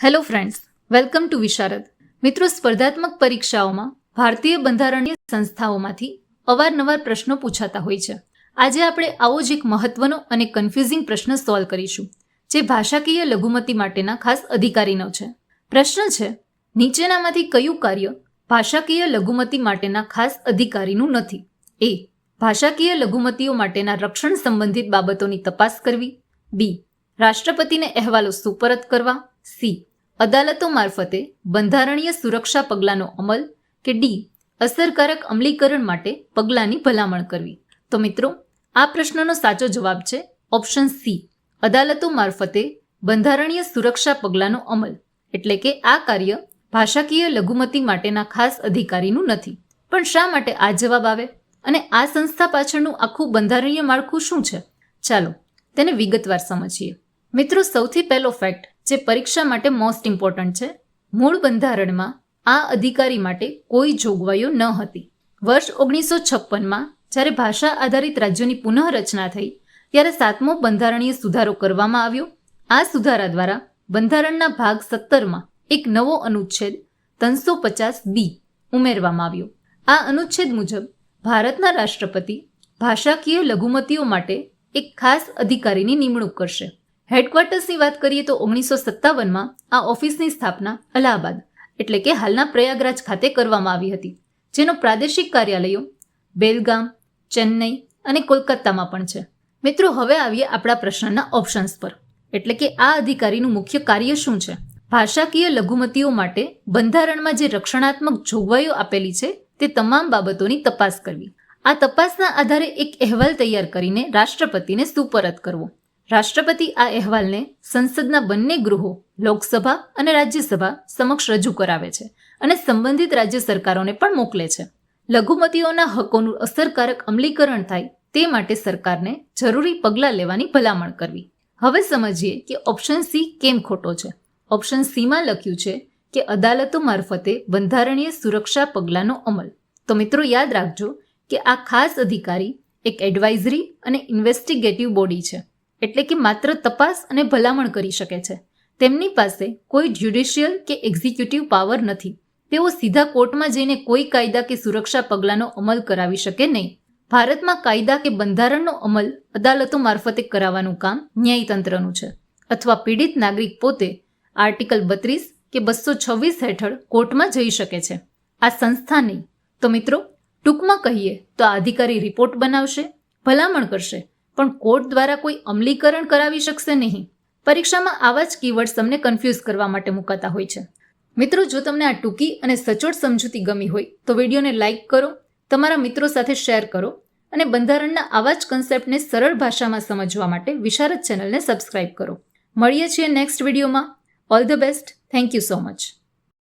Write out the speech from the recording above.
Hello friends, welcome to વિશારદ. મિત્રો, સ્પર્ધાત્મક પરીક્ષાઓમાં ભારતીય બંધારણીય સંસ્થાઓમાંથી અવારનવાર પ્રશ્નો પૂછાતા હોય છે. આજે આપણે આવો જ એક મહત્વનો અને કન્ફ્યુઝિંગ પ્રશ્ન સોલ્વ કરીશું, જે ભાષાકીય લઘુમતી માટેના ખાસ અધિકારીનો છે. પ્રશ્ન છે, નીચેનામાંથી કયું કાર્ય ભાષાકીય લઘુમતી માટેના ખાસ અધિકારીનું નથી? એ. ભાષાકીય લઘુમતીઓ માટેના રક્ષણ સંબંધિત બાબતોની તપાસ કરવી. બી. રાષ્ટ્રપતિને અહેવાલો સુપરત કરવા. સી. અદાલતો મારફતે બંધારણીય સુરક્ષા પગલાંનો અમલ. કે ડી. અસરકારક અમલીકરણ માટે પગલાંની ભલામણ કરવી. તો મિત્રો, આ પ્રશ્નનો સાચો જવાબ છે ઓપ્શન સી, અદાલતો મારફતે બંધારણીય સુરક્ષા પગલાંનો અમલ. એટલે કે આ કાર્ય ભાષાકીય લઘુમતી માટેના ખાસ અધિકારીનું નથી. પણ શા માટે આ જવાબ આવે અને આ સંસ્થા પાછળનું આખું બંધારણીય માળખું શું છે? ચાલો તેને વિગતવાર સમજીએ. મિત્રો, સૌથી પહેલો ફેક્ટ જે પરીક્ષા માટે મોસ્ટ ઇમ્પોર્ટન્ટ છે, મૂળ બંધારણમાં આ અધિકારી માટે કોઈ જોગવાઈઓ ન હતી. વર્ષ 1956માં જ્યારે ભાષા આધારિત રાજ્યોની પુનઃરચના થઈ, ત્યારે 7મો બંધારણીય સુધારો કરવામાં આવ્યો. આ સુધારા દ્વારા બંધારણના ભાગ 17માં એક નવો અનુચ્છેદ 350B ઉમેરવામાં આવ્યો. આ અનુચ્છેદ મુજબ ભારતના રાષ્ટ્રપતિ ભાષાકીય લઘુમતીઓ માટે એક ખાસ અધિકારીની નિમણૂક કરશે. હેડક્વાર્ટર્સની વાત કરીએ તો 1957માં આ ઓફિસની સ્થાપના અલ્હાબાદ એટલે કે હાલના પ્રયાગરાજ ખાતે કરવામાં આવી હતી, જેનો પ્રાદેશિક કાર્યાલયો બેલગામ, ચેન્નઈ અને કોલકાતામાં પણ છે. મિત્રો, હવે આવીએ આપણા પ્રશ્નના ઓપ્શન્સ પર. એટલે કે આ અધિકારીનું મુખ્ય કાર્ય શું છે? ભાષાકીય લઘુમતીઓ માટે બંધારણમાં જે રક્ષણાત્મક જોગવાઈઓ આપેલી છે તે તમામ બાબતોની તપાસ કરવી. આ તપાસના આધારે એક અહેવાલ તૈયાર કરીને રાષ્ટ્રપતિને સુપરત કરવો. રાષ્ટ્રપતિ આ અહેવાલને સંસદના બંને ગૃહો લોકસભા અને રાજ્યસભા સમક્ષ રજૂ કરાવે છે અને સંબંધિત રાજ્ય સરકારોને પણ મોકલે છે. લઘુમતીઓના હકોનું અસરકારક અમલીકરણ થાય તે માટે સરકારને જરૂરી પગલાં લેવાની ભલામણ કરવી. હવે સમજીએ કે ઓપ્શન સી કેમ ખોટો છે. ઓપ્શન સીમાં લખ્યું છે કે અદાલતો મારફતે બંધારણીય સુરક્ષા પગલાંનો અમલ. તો મિત્રો, યાદ રાખજો કે આ ખાસ અધિકારી એક એડવાઇઝરી અને ઇન્વેસ્ટિગેટિવ બોડી છે. એટલે કે માત્ર તપાસ અને ભલામણ કરી શકે છે. તેમની પાસે કોઈ જ્યુડિશિયલ કે એક્ઝિક્યુટિવ પાવર નથી. તેઓ સીધા કોર્ટમાં જઈને કોઈ કાયદા કે સુરક્ષા પગલાંનો અમલ કરાવી શકે નહીં. ભારતમાં કાયદા કે બંધારણનો અમલ અદાલતો મારફતે કરાવવાનું કામ ન્યાયતંત્રનું છે, અથવા પીડિત નાગરિક પોતે આર્ટિકલ 32 કે 226 હેઠળ કોર્ટમાં જઈ શકે છે, આ સંસ્થા નહીં. તો મિત્રો, ટૂંકમાં કહીએ તો આ અધિકારી રિપોર્ટ બનાવશે, ભલામણ કરશે, પણ કોર્ટ દ્વારા કોઈ અમલીકરણ કરાવી શકશે નહીં. પરીક્ષામાં આવા જ કીવર્ડ્સ તમને કન્ફ્યુઝ કરવા માટે મુકાતા હોય છે. મિત્રો, જો તમને આ ટૂંકી અને સચોટ સમજૂતી ગમી હોય તો વિડીયોને લાઇક કરો, તમારા મિત્રો સાથે શેર કરો અને બંધારણના આવા જ કન્સેપ્ટને સરળ ભાષામાં સમજવા માટે વિશારદ ચેનલને સબસ્ક્રાઇબ કરો. મળીએ છીએ નેક્સ્ટ વિડીયોમાં. All the best. Thank you so much.